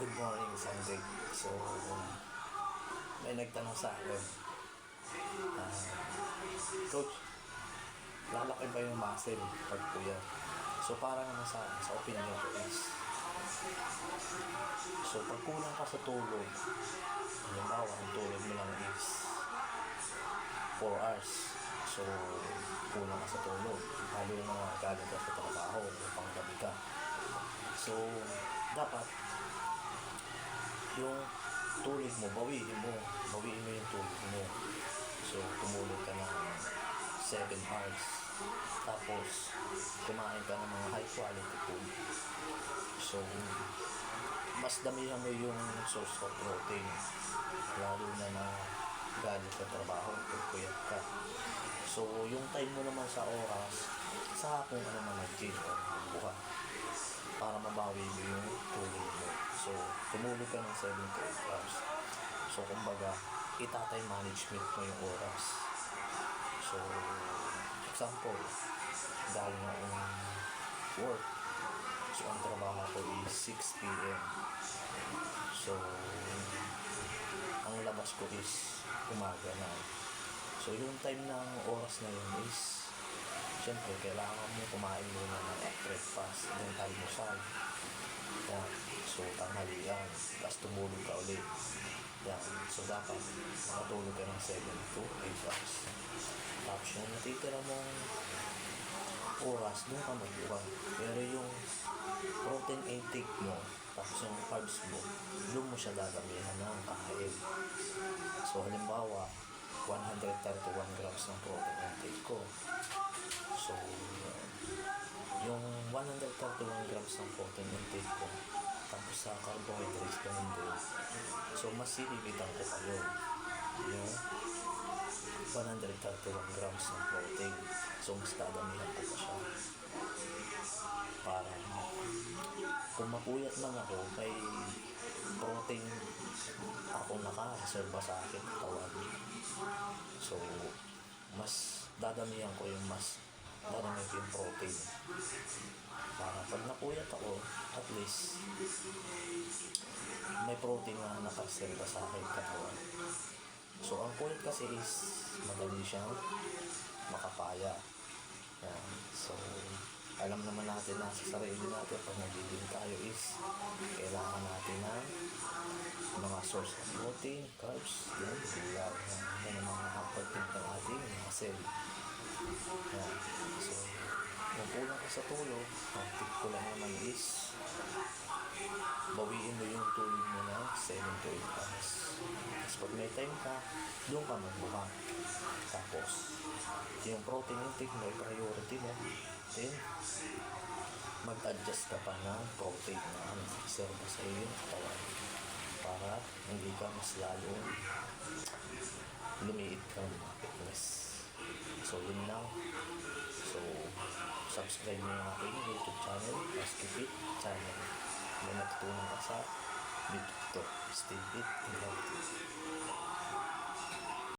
Good morning, Sunday. So, may nagtanong sa akin, ah, Coach, lalaki ba yung muscle pag puyat? So, para naman sa opinion ko is, so pag kulang ka sa tulog, halimbawa, ang tulog mo lang is 4 hours. So, kulang ka sa tulog. Lalo na galing ka sa trabaho, panggabi ka. So, dapat, yung tulog mo, bawiin mo yung tulog mo. So, tumulog ka ng 7 hours. Tapos, kumain ka ng mga high quality food. So, mas damihan mo yung source of protein. Lalo na galing sa trabaho, puyat ka. So, yung time mo naman sa oras, sa kung ano man nag-gym o buha, para mabawi mo yung tulog mo. So, tumulog ka ng 7 to 8 hours. So, kumbaga, itatime management mo yung oras. So, example, galing akong work. So, ang trabaho ko is 6 p.m. So, ang labas ko is umaga na. So, yung time ng oras na yun is, siyempre, kailangan mo kumain muna ng breakfast, then almusal. Yan. So, tanghalian, tapos tumulog ka ulit. Yan. So, dapat makatulog ka ng 7 to 8 hours. Tapos yung natitira mong oras, doon ka magbuwan. Pero yung protein intake mo, tapos yung carbs mo, doon mo siya dadamihan ng kain. So, halimbawa, 131 grams ng protein intake ko. So, yung 131 grams ng protein intake ko, tapos sa carbohydrates ko din. So, mas silibitan ko pa yun. Yung 131 grams ng protein. So, mas dadamihan ko pa siya. Para kung mapuyat man ako, may protein ako naka-reserva sa akin katawan. So, mas dadamihan ko yung dadamihan ko yung protein. Para pag napuyat ako, at least may protein na naka-reserva sa akin katawan. So, ang puyat kasi is madali siyang makapaya. Yan. So, alam naman natin na sa sarili natin pag nagiging tayo is kailangan natin ng mga source of protein, carbs, then gulaw. Yan ang mga hapagpin ng ating mga cell. Yan. So, kung kulang ka sa tulog, ang tip ko lang naman is bawiin mo yung tulog mo na 7 to 8 hours. Tapos pag may time ka, doon ka magbuka. Tapos, yung protein intake mo, priority mo. Then, mag-adjust ka pa ng protein na serve sa iyong katawan para hindi ka mas lalo lumiit ka ng mga fitness. So, yun lang. So, subscribe mo yung aking YouTube channel, Basketfit channel. May natutunan ka sa video to. Stay fit and healthy.